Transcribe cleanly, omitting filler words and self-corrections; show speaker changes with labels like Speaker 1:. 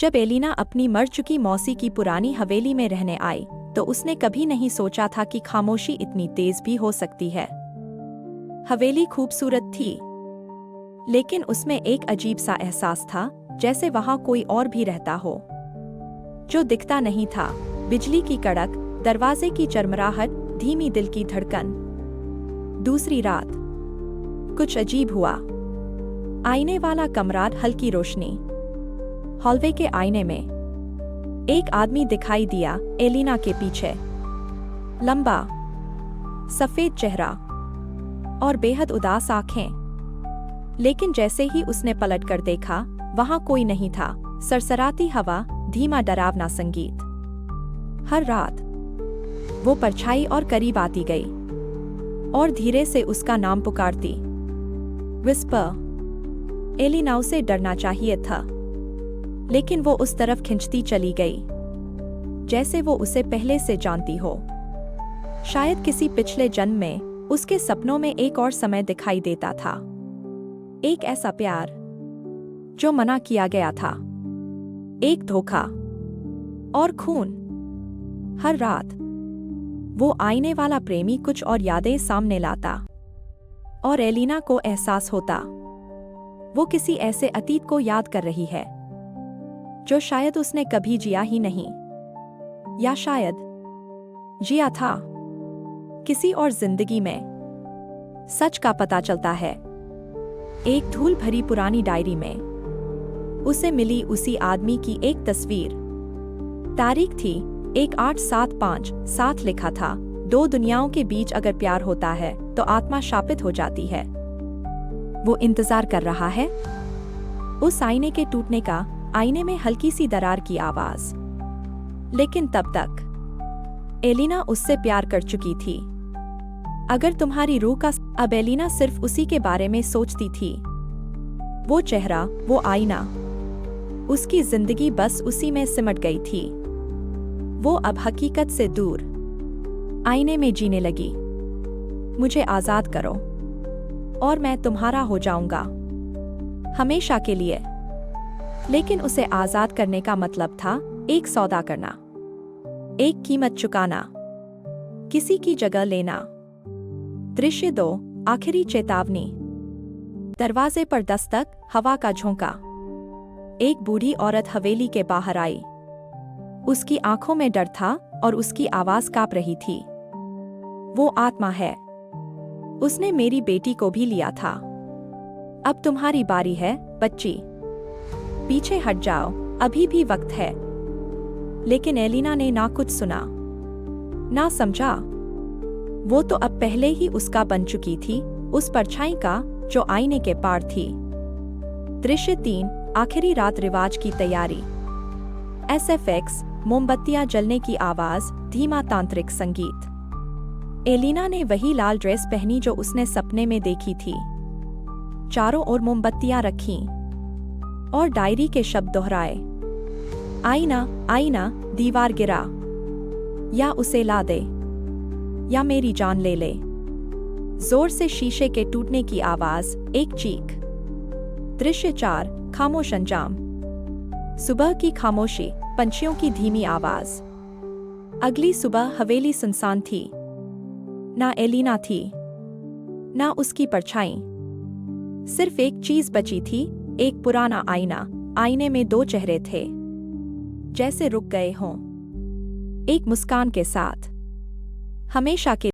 Speaker 1: जब एलिना अपनी मर चुकी मौसी की पुरानी हवेली में रहने आई तो उसने कभी नहीं सोचा था कि खामोशी इतनी तेज भी हो सकती है। हवेली खूबसूरत थी, लेकिन उसमें एक अजीब सा एहसास था, जैसे वहां कोई और भी रहता हो जो दिखता नहीं था। बिजली की कड़क, दरवाजे की चरमराहट, धीमी दिल की धड़कन। दूसरी रात कुछ अजीब हुआ। आईने वाला कमरा, हल्की रोशनी। हॉलवे के आईने में एक आदमी दिखाई दिया, एलिना के पीछे। लंबा, सफेद चेहरा और बेहद उदास आंखें। लेकिन जैसे ही उसने पलट कर देखा, वहां कोई नहीं था। सरसराती हवा, धीमा डरावना संगीत। हर रात वो परछाई और करीब आती गई और धीरे से उसका नाम पुकारती। विस्पर। एलिना उसे डरना चाहिए था, लेकिन वो उस तरफ खिंचती चली गई, जैसे वो उसे पहले से जानती हो। शायद किसी पिछले जन्म में उसके सपनों में एक और समय दिखाई देता था। एक ऐसा प्यार जो मना किया गया था, एक धोखा और खून। हर रात वो आईने वाला प्रेमी कुछ और यादें सामने लाता, और एलिना को एहसास होता वो किसी ऐसे अतीत को याद कर रही है जो शायद उसने कभी जिया ही नहीं, या शायद जिया था किसी और जिंदगी में। सच का पता चलता है एक धूल भरी पुरानी डायरी में। उसे मिली उसी आदमी की एक तस्वीर। तारीख थी 1875। साथ लिखा था, 2 दुनियाओं के बीच अगर प्यार होता है तो आत्मा शापित हो जाती है। वो इंतजार कर रहा है। उस आईने के टूटने का, आईने में हल्की सी दरार की आवाज। लेकिन तब तक एलिना उससे प्यार कर चुकी थी। अगर तुम्हारी रूह का, अब एलिना सिर्फ उसी के बारे में सोचती थी। वो चेहरा, वो आईना, उसकी जिंदगी बस उसी में सिमट गई थी। वो अब हकीकत से दूर आईने में जीने लगी। मुझे आजाद करो और मैं तुम्हारा हो जाऊंगा, हमेशा के लिए। लेकिन उसे आजाद करने का मतलब था एक सौदा करना, एक कीमत चुकाना, किसी की जगह लेना। दृश्य 2, आखिरी चेतावनी। दरवाजे पर दस्तक, हवा का झोंका। एक बूढ़ी औरत हवेली के बाहर आई। उसकी आंखों में डर था और उसकी आवाज कांप रही थी। वो आत्मा है। उसने मेरी बेटी को भी लिया था। अब तुम्हारी बारी है, बच्ची। पीछे हट जाओ, अभी भी वक्त है। लेकिन एलिना ने ना कुछ सुना, ना समझा। वो तो अब पहले ही उसका बन चुकी थी, उस परछाई का जो आईने के पार थी। दृश्य 3, आखिरी रात, रिवाज की तैयारी। SFX, मोमबत्तियां जलने की आवाज, धीमा तांत्रिक संगीत। एलिना ने वही लाल ड्रेस पहनी जो उसने सपने में देखी थी। चारों ओर मोमबत्तियां रखीं और डायरी के शब्द दोहराए। आईना, आईना, दीवार गिरा, या उसे ला दे, या मेरी जान ले ले। जोर से शीशे के टूटने की आवाज, एक चीख। दृश्य 4, खामोश अंजाम। सुबह की खामोशी, पंछियों की धीमी आवाज। अगली सुबह हवेली सुनसान थी। ना एलिना थी, ना उसकी परछाई। सिर्फ एक चीज बची थी, एक पुराना आईना। आईने में 2 चेहरे थे, जैसे रुक गए हों, एक मुस्कान के साथ, हमेशा के